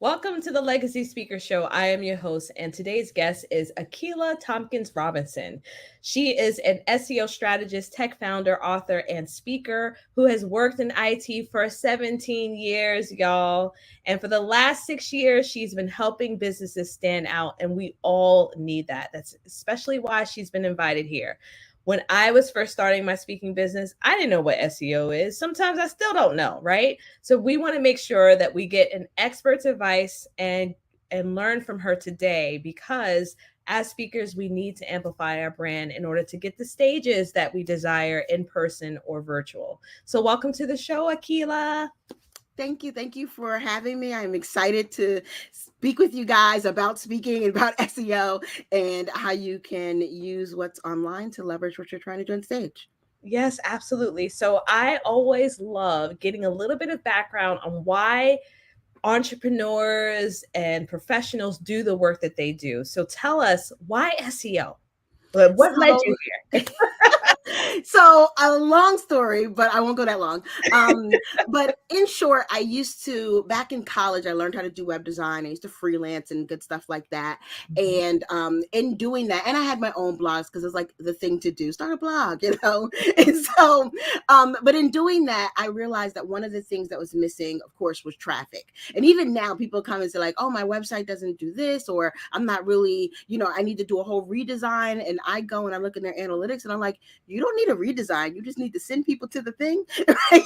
Welcome to the Legacy Speaker Show. I am your host, and today's guest is Akilah Thompkins Robinson. She is an SEO strategist, tech founder, author, and speaker who has worked in IT for 17 years, y'all. And for the last 6 years, she's been helping businesses stand out, and we all need that. That's especially why she's been invited here. When I was first starting my speaking business, I didn't know what SEO is. Sometimes I still don't know, right? So we want to make sure that we get an expert's advice and learn from her today, because as speakers, we need to amplify our brand in order to get the stages that we desire in person or virtual. So welcome to the show, Akilah. Thank you. Thank you for having me. I'm excited to speak with you guys about speaking and about SEO and how you can use what's online to leverage what you're trying to do on stage. Yes, absolutely. So I always love getting a little bit of background on why entrepreneurs and professionals do the work that they do. So tell us, why SEO? What led So, you here? so a long story, but I won't go that long. But in short, I used to, back in college, I learned how to do web design. I used to freelance and good stuff like that. And in doing that, and I had my own blogs because it's like the thing to do, start a blog, you know? And so, but in doing that, I realized that one of the things that was missing, of course, was traffic. And even now people come and say like, oh, my website doesn't do this, or I'm not really, I need to do a whole redesign. And I go and I look in their analytics and I'm like, you don't need a redesign. You just need to send people to the thing, right?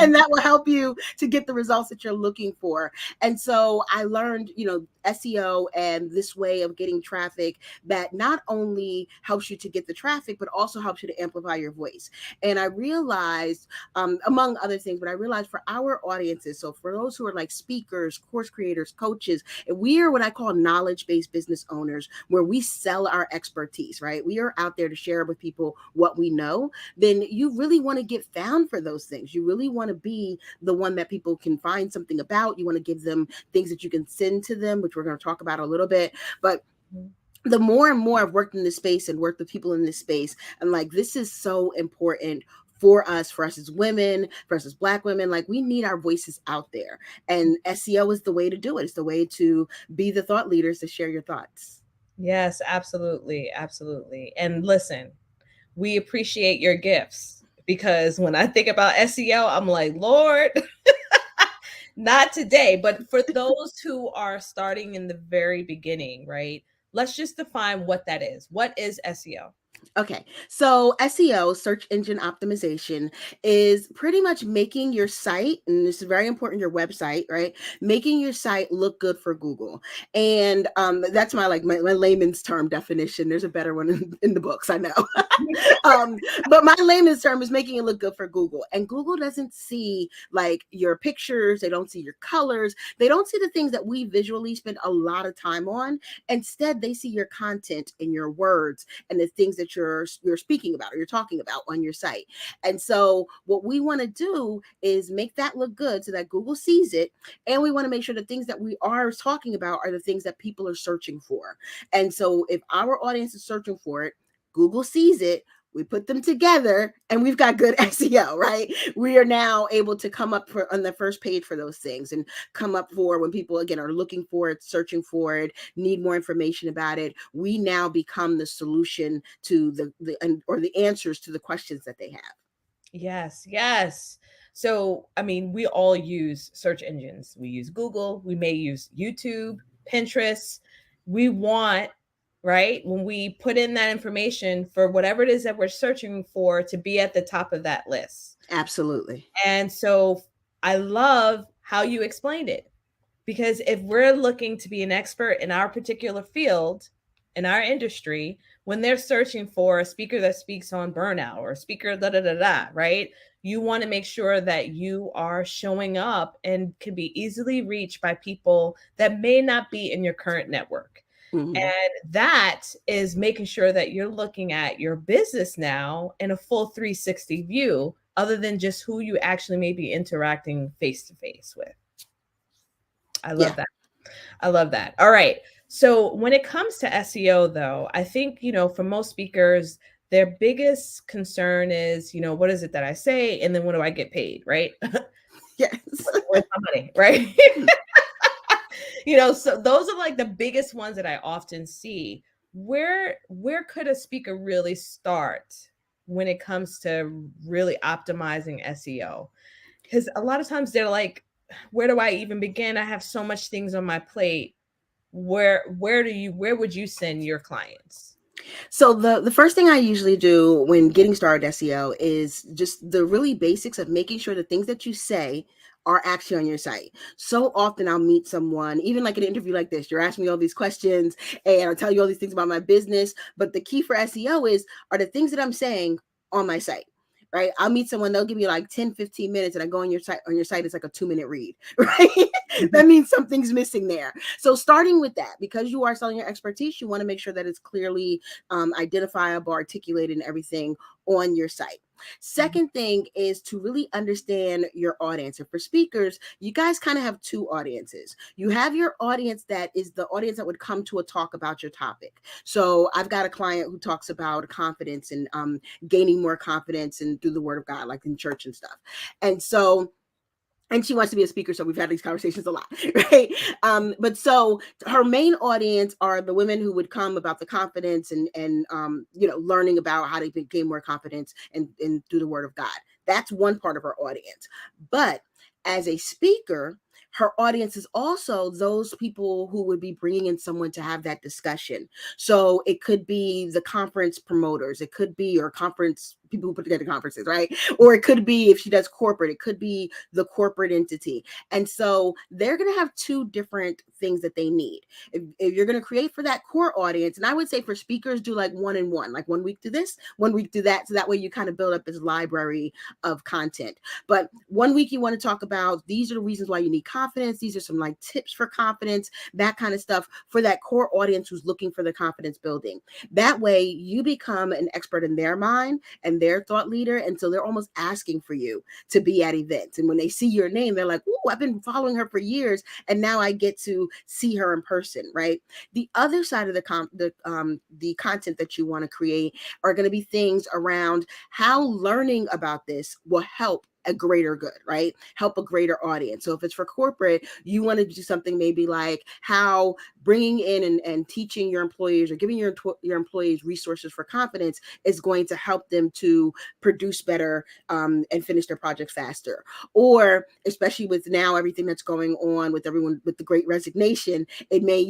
And that will help you to get the results that you're looking for. And so I learned, SEO and this way of getting traffic that not only helps you to get the traffic, but also helps you to amplify your voice. And I realized, among other things, but I realized for our audiences, so for those who are like speakers, course creators, coaches, we are what I call knowledge-based business owners, where we sell our expertise, right? We are out there to share with people what we know. Then you really want to get found for those things. You really want to be the one that people can find something about. You want to give them things that you can send to them, which we're going to talk about a little bit. But the more and more I've worked in this space and worked with people in this space, I'm like, this is so important for us as women, for us as Black women. Like, we need our voices out there. And SEO is the way to do it. It's the way to be the thought leaders to share your thoughts. Yes, absolutely. Absolutely. And listen, we appreciate your gifts, because when I think about SEO, I'm like, Lord, not today. But for those who are starting in the very beginning, right? Let's just define what that is. What is SEO? Okay, so SEO, search engine optimization, is pretty much making your site, and this is very important, your website, right? Making your site look good for Google. And that's my layman's term definition. There's a better one in the books, I know. But my layman's term is making it look good for Google. And Google doesn't see like your pictures, they don't see your colors, they don't see the things that we visually spend a lot of time on. Instead, they see your content and your words and the things that you're speaking about or you're talking about on your site. And so what we want to do is make that look good so that Google sees it. And we want to make sure the things that we are talking about are the things that people are searching for. And so if our audience is searching for it, Google sees it, we put them together, and we've got good SEO, right? We are now able to come up on the first page for those things and come up for when people, again, are looking for it, searching for it, need more information about it. We now become the solution to the answers to the questions that they have. Yes, yes. So, I mean, we all use search engines. We use Google, we may use YouTube, Pinterest. We want, right, when we put in that information for whatever it is that we're searching for, to be at the top of that list. Absolutely. And so I love how you explained it, because if we're looking to be an expert in our particular field, in our industry, when they're searching for a speaker that speaks on burnout or a speaker da da da da, right? You want to make sure that you are showing up and can be easily reached by people that may not be in your current network. Mm-hmm. And that is making sure that you're looking at your business now in a full 360 view, other than just who you actually may be interacting face to face with. I love that. I love that. All right. So when it comes to SEO, though, I think, for most speakers, their biggest concern is, what is it that I say? And then when do I get paid? Right. Yes. Where's my money? Right. So those are like the biggest ones that I often see. Where could a speaker really start when it comes to really optimizing SEO? Because a lot of times they're like, where do I even begin? I have so much things on my plate. Where would you send your clients? So the first thing I usually do when getting started SEO is just the really basics of making sure the things that you say are actually on your site. So often I'll meet someone, even like an interview like this, you're asking me all these questions and I'll tell you all these things about my business. But the key for SEO are the things that I'm saying on my site. Right. I'll meet someone, they'll give you like 10, 15 minutes, and I go on your site, it's like a 2-minute read. Right. That means something's missing there. So starting with that, because you are selling your expertise, you want to make sure that it's clearly identifiable, articulated, and everything on your site. Second thing is to really understand your audience. And for speakers, you guys kind of have two audiences. You have your audience that is the audience that would come to a talk about your topic. So I've got a client who talks about confidence and gaining more confidence and through the word of God, like in church and stuff. And she wants to be a speaker, so we've had these conversations a lot, right? But so her main audience are the women who would come about the confidence and learning about how to gain more confidence and through the word of God. That's one part of her audience. But as a speaker, her audience is also those people who would be bringing in someone to have that discussion. So it could be the conference promoters, it could be or conference people who put together conferences, right? Or it could be, if she does corporate, it could be the corporate entity. And so they're going to have two different things that they need. If you're going to create for that core audience, and I would say for speakers, do like 1 and 1, like 1 week do this, 1 week do that. So that way you kind of build up this library of content. But 1 week you want to talk about, these are the reasons why you need confidence. These are some like tips for confidence, that kind of stuff for that core audience who's looking for the confidence building. That way you become an expert in their mind and their thought leader. And so they're almost asking for you to be at events. And when they see your name, they're like, "Ooh, I've been following her for years. And now I get to see her in person," right? The other side of the content that you want to create are going to be things around how learning about this will help a greater good, right? Help a greater audience. So if it's for corporate, you want to do something maybe like how bringing in and teaching your employees or giving your employees resources for confidence is going to help them to produce better and finish their projects faster. Or especially with now everything that's going on with everyone with the great resignation, it may,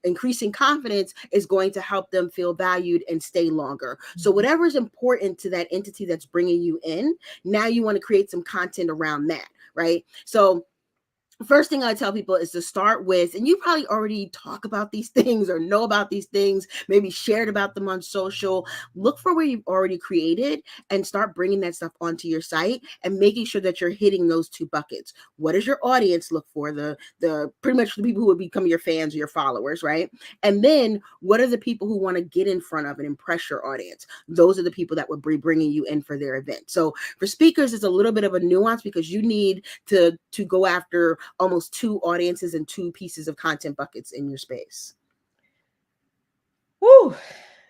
increasing confidence is going to help them feel valued and stay longer. So whatever is important to that entity that's bringing you in, now you want to create some content around that, right? So first thing I tell people is to start with, and you probably already talk about these things or know about these things, maybe shared about them on social. Look for where you've already created and start bringing that stuff onto your site and making sure that you're hitting those two buckets. What does your audience look for? The pretty much the people who would become your fans or your followers, right? And then what are the people who want to get in front of and impress your audience? Those are the people that would be bringing you in for their event. So for speakers, it's a little bit of a nuance because you need to go after almost two audiences and two pieces of content buckets in your space. Woo!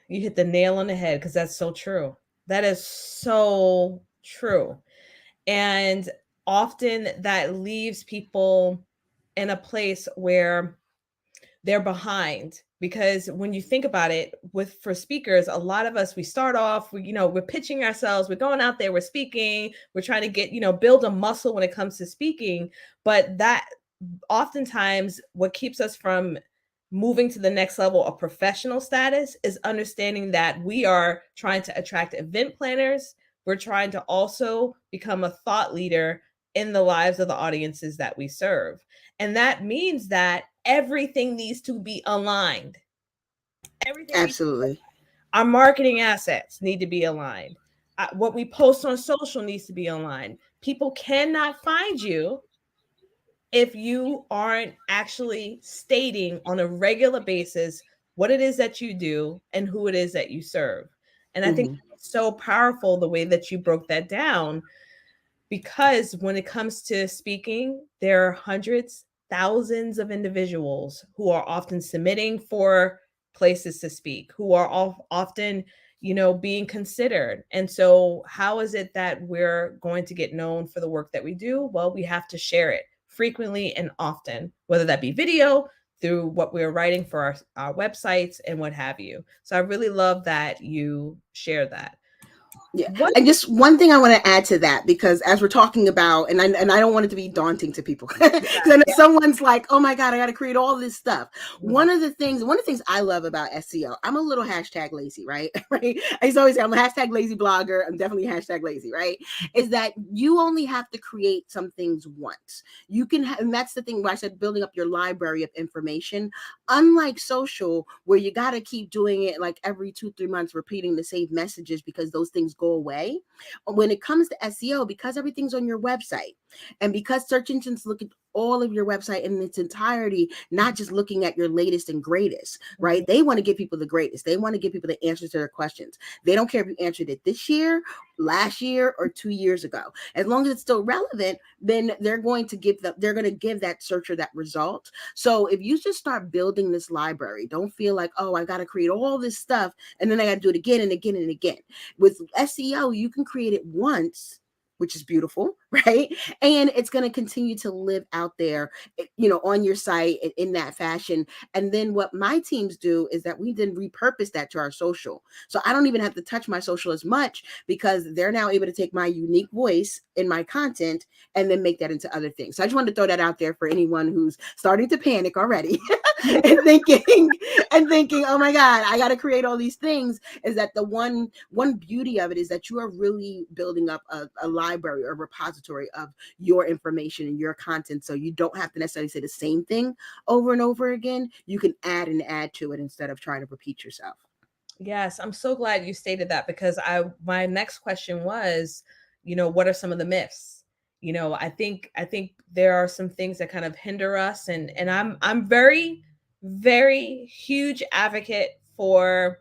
You hit the nail on the head because that's so true. That is so true. And often that leaves people in a place where they're behind, because when you think about it, for speakers, a lot of us, we start off, we're pitching ourselves, we're going out there, we're speaking, we're trying to get, build a muscle when it comes to speaking. But that oftentimes what keeps us from moving to the next level of professional status is understanding that we are trying to attract event planners. We're trying to also become a thought leader in the lives of the audiences that we serve. And that means that everything needs to be aligned. Absolutely. Our marketing assets need to be aligned. What we post on social needs to be aligned. People cannot find you if you aren't actually stating on a regular basis what it is that you do and who it is that you serve. And I think it's so powerful the way that you broke that down, because when it comes to speaking, there are hundreds, thousands of individuals who are often submitting for places to speak, who are often, being considered. And so how is it that we're going to get known for the work that we do? Well, we have to share it frequently and often, whether that be video, through what we're writing for our websites and what have you. So I really love that you share that. Yeah. What? And just one thing I want to add to that, because as we're talking about, and I don't want it to be daunting to people, because I know Yeah. someone's like, oh my God, I got to create all this stuff. Yeah. One of the things I love about SEO, I'm a little hashtag lazy, right? Right. I used to always say I'm a hashtag lazy blogger. I'm definitely hashtag lazy, right? Is that you only have to create some things once. You can, and that's the thing where I said building up your library of information. Unlike social, where you got to keep doing it like every 2-3 months, repeating the same messages because those things go away. When it comes to SEO, because everything's on your website and because search engines look at all of your website in its entirety, not just looking at your latest and greatest, right? They want to give people the greatest. They want to give people the answers to their questions. They don't care if you answered it this year, last year, or 2 years ago. As long as it's still relevant, then they're going to give that searcher that result. So if you just start building this library, don't feel like, oh, I got to create all this stuff and then I got to do it again and again and again. With SEO, you can create it once, which is beautiful, right? And it's going to continue to live out there, on your site in that fashion. And then what my teams do is that we then repurpose that to our social. So I don't even have to touch my social as much because they're now able to take my unique voice in my content and then make that into other things. So I just wanted to throw that out there for anyone who's starting to panic already and thinking, oh my God, I got to create all these things. Is that the one beauty of it is that you are really building up a library or repository of your information and your content. So you don't have to necessarily say the same thing over and over again. You can add and add to it instead of trying to repeat yourself. Yes, I'm so glad you stated that because my next question was, what are some of the myths? I think there are some things that kind of hinder us, and I'm very, very huge advocate for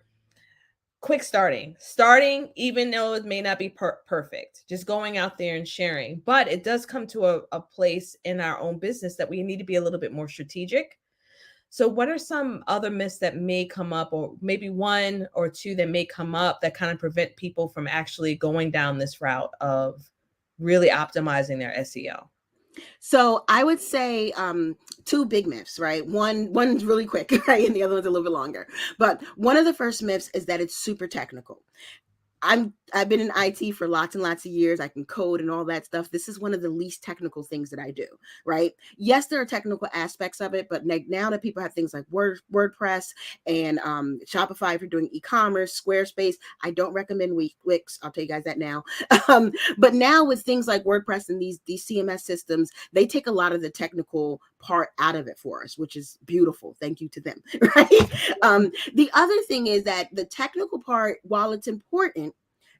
quick starting even though it may not be perfect, just going out there and sharing. But it does come to a place in our own business that we need to be a little bit more strategic. So what are some other myths that may come up, or maybe one or two that may come up that kind of prevent people from actually going down this route of really optimizing their SEO? So I would say two big myths, right? One's really quick, right? And the other one's a little bit longer. But one of the first myths is that it's super technical. I've been in IT for lots and lots of years. I can code and all that stuff. This is one of the least technical things that I do, right? Yes, there are technical aspects of it, but now that people have things like WordPress and Shopify, if you're doing e-commerce, Squarespace, I don't recommend Wix. I'll tell you guys that now. But now with things like WordPress and these CMS systems, they take a lot of the technical part out of it for us, which is beautiful. Thank you to them, right? The other thing is that the technical part, while it's important,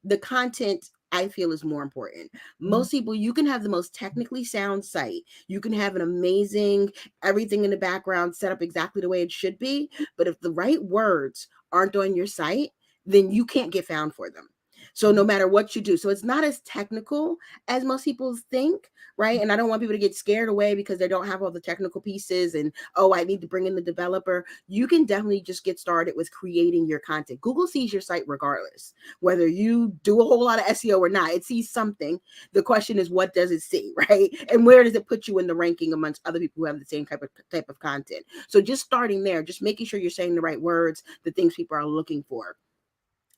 the content I feel is more important. Most people, you can have the most technically sound site. You can have an amazing everything in the background set up exactly the way it should be. But if the right words aren't on your site, then you can't get found for them. So no matter what you do, so it's not as technical as most people think, right? And I don't want people to get scared away because they don't have all the technical pieces and, oh, I need to bring in the developer. You can definitely just get started with creating your content. Google sees your site regardless, whether you do a whole lot of SEO or not. It sees something. The question is, what does it see, right? And where does it put you in the ranking amongst other people who have the same type of content? So just starting there, just making sure you're saying the right words, the things people are looking for.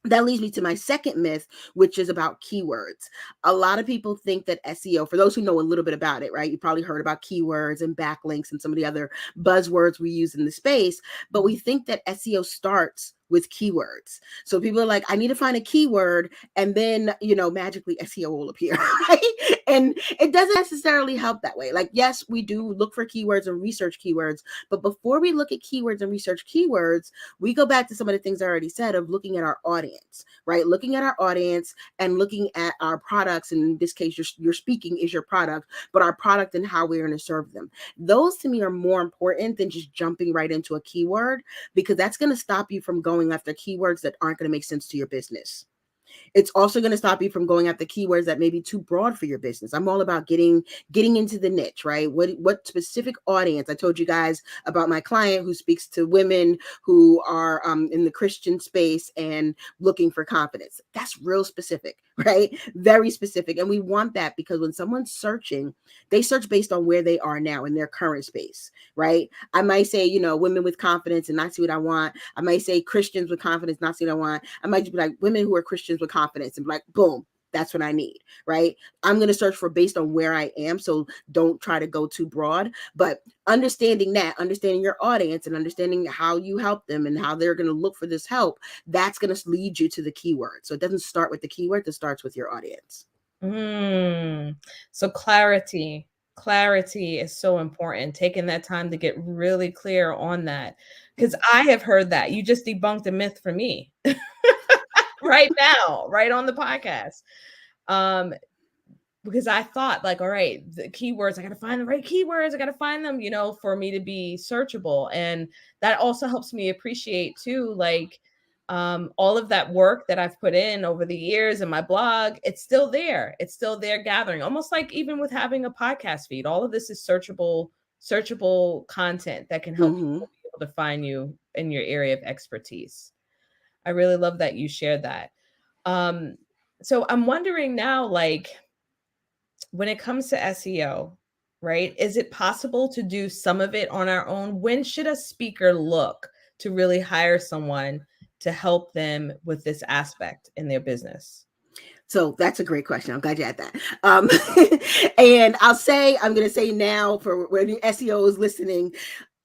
That leads me to my second myth, which is about keywords. A lot of people think that SEO, for those who know a little bit about it, right? You probably heard about keywords and backlinks and some of the other buzzwords we use in the space, but we think that SEO starts with keywords. So people are like, I need to find a keyword and then, magically SEO will appear, right? And it doesn't necessarily help that way. Like, yes, we do look for keywords and research keywords, but before we look at keywords and research keywords, we go back to some of the things I already said of looking at our audience, right? Looking at our audience and looking at our products. And in this case, your speaking is your product, but our product and how we're going to serve them. Those to me are more important than just jumping right into a keyword, because that's going to stop you from going after keywords that aren't going to make sense to your business. It's also going to stop you from going after keywords that may be too broad for your business. I'm all about getting into the niche, right? What specific audience? I told you guys about my client who speaks to women who are in the Christian space and looking for confidence. That's real specific, right? Very specific. And we want that because when someone's searching, they search based on where they are now in their current space, right? I might say, women with confidence and not see what I want. I might say Christians with confidence, not see what I want. I might just be like women who are Christians with confidence and be like, boom, that's what I need, right? I'm going to search for based on where I am. So don't try to go too broad, but understanding your audience and understanding how you help them and how they're going to look for this help, that's going to lead you to the keyword. So it doesn't start with the keyword, it starts with your audience. So clarity is so important. Taking that time to get really clear on that. Because I have heard that. You just debunked a myth for me right now, right on the podcast. Because I thought like, all right, the keywords, I got to find the right keywords. I got to find them, for me to be searchable. And that also helps me appreciate too, like, all of that work that I've put in over the years in my blog, it's still there. It's still there gathering, almost like even with having a podcast feed. All of this is searchable content that can help people be able to find you in your area of expertise. I really love that you shared that. So I'm wondering now, like, when it comes to SEO, right? Is it possible to do some of it on our own? When should a speaker look to really hire someone to help them with this aspect in their business? So that's a great question. I'm glad you had that. And I'm going to say now for when the SEO is listening,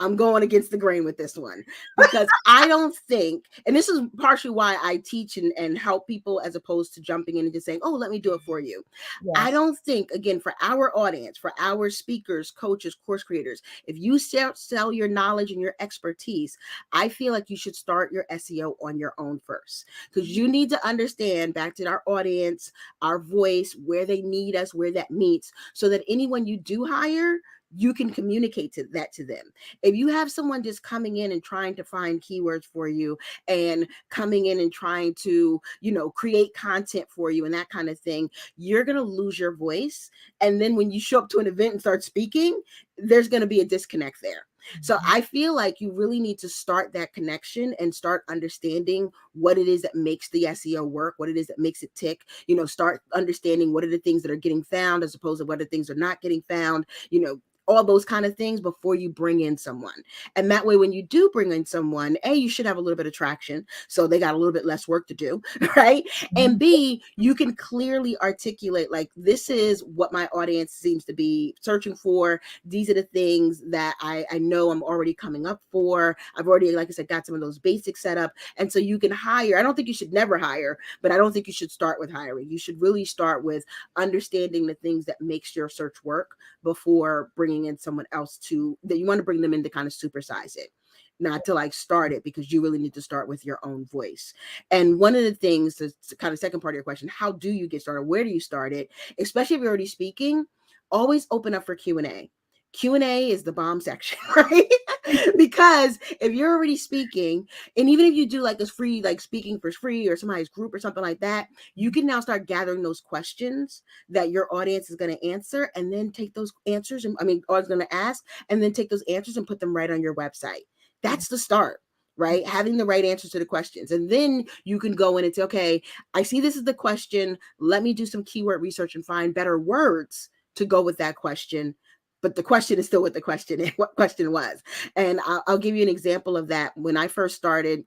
I'm going against the grain with this one because I don't think, and this is partially why I teach and help people as opposed to jumping in and just saying, oh, let me do it for you. Yes. I don't think, again, for our audience, for our speakers, coaches, course creators, if you sell your knowledge and your expertise, I feel like you should start your SEO on your own first because you need to understand back to our audience, our voice, where they need us, where that meets, so that anyone you do hire, you can communicate that to them. If you have someone just coming in and trying to find keywords for you and coming in and trying to, create content for you and that kind of thing, you're going to lose your voice. And then when you show up to an event and start speaking, there's going to be a disconnect there. So I feel like you really need to start that connection and start understanding what it is that makes the SEO work, what it is that makes it tick, start understanding what are the things that are getting found as opposed to what are the things that are not getting found, all those kind of things before you bring in someone. And that way, when you do bring in someone, A, you should have a little bit of traction. So they got a little bit less work to do, right? And B, you can clearly articulate, like, this is what my audience seems to be searching for. These are the things that I know I'm already coming up for. I've already, like I said, got some of those basics set up. And so you can hire. I don't think you should never hire, but I don't think you should start with hiring. You should really start with understanding the things that makes your search work before bringing in someone else that you want to bring them in to kind of supersize it, not to like start it, because you really need to start with your own voice. And one of the things, the kind of second part of your question, how do you get started? Where do you start it? Especially if you're already speaking, always open up for Q&A. Q&A is the bomb section, right? Because if you're already speaking, and even if you do like this free, like speaking for free or somebody's group or something like that, you can now start gathering those questions that your audience is going to answer, and then take those answers, or is going to ask, and then take those answers and put them right on your website. That's the start, right? Having the right answers to the questions. And then you can go in and say, okay, I see this is the question. Let me do some keyword research and find better words to go with that question. But the question is still what the question was. And I'll give you an example of that. When I first started,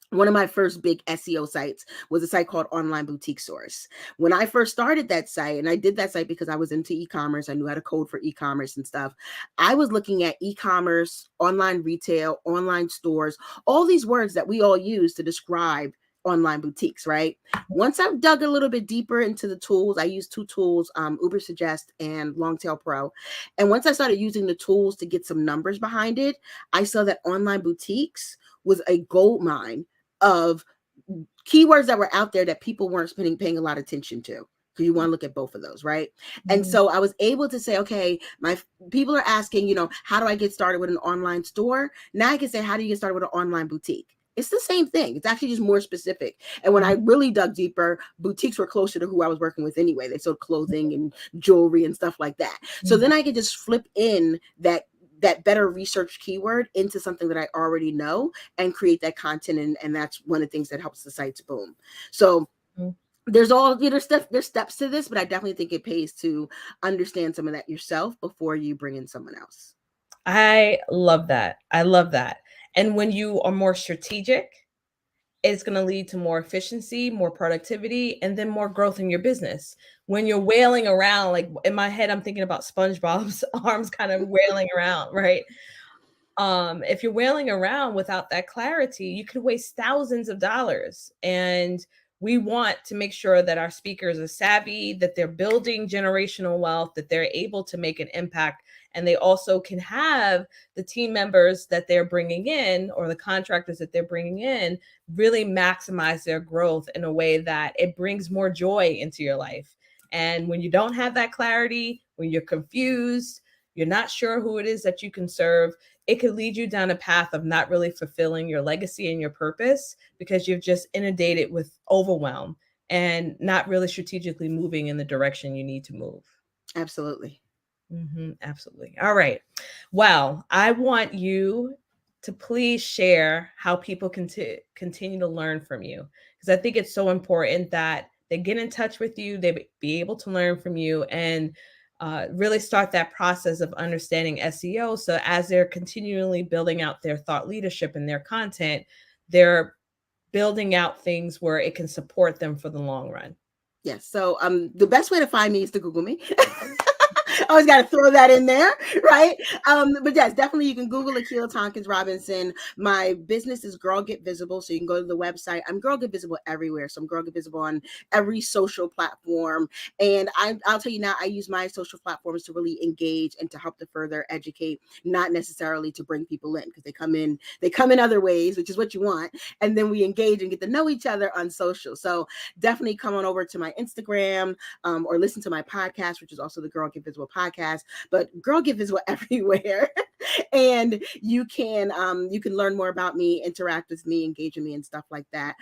one of my first big SEO sites was a site called Online Boutique Source. When I first started that site, and I did that site because I was into e-commerce, I knew how to code for e-commerce and stuff. I was looking at e-commerce, online retail, online stores, all these words that we all use to describe online boutiques, right? Once I've dug a little bit deeper into the tools, I use two tools, Ubersuggest and Longtail Pro. And once I started using the tools to get some numbers behind it, I saw that online boutiques was a gold mine of keywords that were out there that people weren't paying a lot of attention to. Because you want to look at both of those, right? And so I was able to say, okay, my people are asking, how do I get started with an online store? Now I can say, how do you get started with an online boutique? It's the same thing. It's actually just more specific. And when I really dug deeper, boutiques were closer to who I was working with anyway. They sold clothing and jewelry and stuff like that. So then I could just flip in that better research keyword into something that I already know and create that content. And that's one of the things that helps the sites boom. So there's all, there's steps to this, but I definitely think it pays to understand some of that yourself before you bring in someone else. I love that. I love that. And when you are more strategic, it's going to lead to more efficiency, more productivity, and then more growth in your business. When you're wailing around, like in my head, I'm thinking about SpongeBob's arms kind of wailing around, right? If you're wailing around without that clarity, you could waste thousands of dollars. And we want to make sure that our speakers are savvy, that they're building generational wealth, that they're able to make an impact, and they also can have the team members that they're bringing in or the contractors that they're bringing in really maximize their growth in a way that it brings more joy into your life. And when you don't have that clarity, when you're confused, you're not sure who it is that you can serve, it could lead you down a path of not really fulfilling your legacy and your purpose because you've just inundated with overwhelm and not really strategically moving in the direction you need to move. Absolutely. Absolutely. All right. Well, I want you to please share how people can continue to learn from you, because I think it's so important that they get in touch with you, they be able to learn from you, and really start that process of understanding SEO. So as they're continually building out their thought leadership and their content, they're building out things where it can support them for the long run. Yes. So the best way to find me is to Google me. Always got to throw that in there, right? But yes, definitely you can Google Akilah Thompkins Robinson. My business is Girl Get Visible, so you can go to the website. I'm Girl Get Visible everywhere, so I'm Girl Get Visible on every social platform. And I'll tell you now, I use my social platforms to really engage and to help to further educate, not necessarily to bring people in, because they come in other ways, which is what you want, and then we engage and get to know each other on social. So definitely come on over to my Instagram or listen to my podcast, which is also the Girl Get Visible podcast, but Girl Get Visible everywhere. And you can learn more about me, interact with me, engage with me, and stuff like that.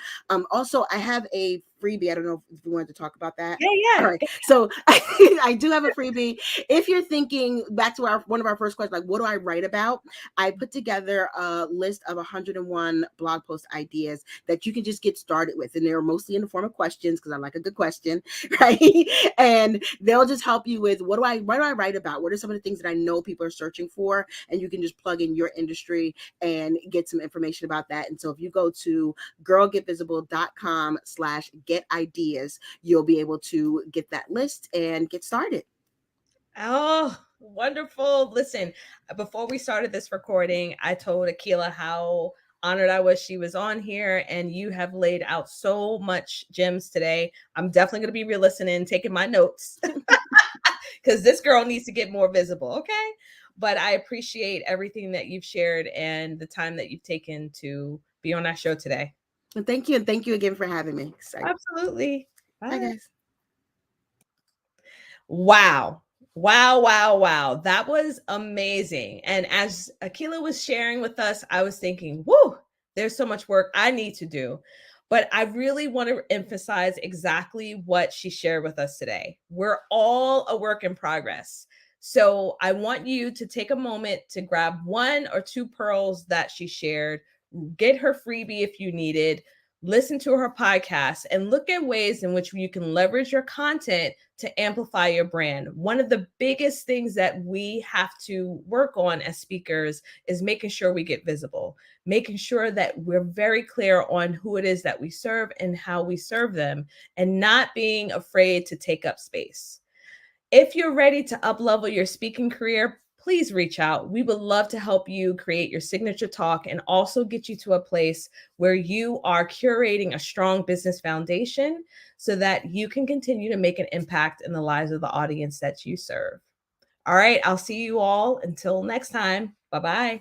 Also, I have a freebie. I don't know if you wanted to talk about that. Yeah. All right. So I do have a freebie. If you're thinking back to one of our first questions, like what do I write about? I put together a list of 101 blog post ideas that you can just get started with. And they're mostly in the form of questions, because I like a good question, right? And they'll just help you with what do I write about? What are some of the things that I know people are searching for? And you can just plug in your industry and get some information about that. And so if you go to girlgetvisible.com/get ideas, you'll be able to get that list and get started. Oh, wonderful. Listen, before we started this recording, I told Akilah how honored I was she was on here, and you have laid out so much gems today. I'm definitely going to be re-listening, taking my notes, because this girl needs to get more visible. Okay. But I appreciate everything that you've shared and the time that you've taken to be on our show today. Well, thank you. And thank you again for having me. Absolutely. Bye, guys. Wow. That was amazing. And as Akilah was sharing with us, I was thinking, whoo, there's so much work I need to do. But I really want to emphasize exactly what she shared with us today. We're all a work in progress. So I want you to take a moment to grab one or two pearls that she shared, get her freebie if you need it, listen to her podcast, and look at ways in which you can leverage your content to amplify your brand. One of the biggest things that we have to work on as speakers is making sure we get visible, making sure that we're very clear on who it is that we serve and how we serve them, and not being afraid to take up space. If you're ready to uplevel your speaking career, please reach out. We would love to help you create your signature talk and also get you to a place where you are curating a strong business foundation so that you can continue to make an impact in the lives of the audience that you serve. All right, I'll see you all until next time. Bye-bye.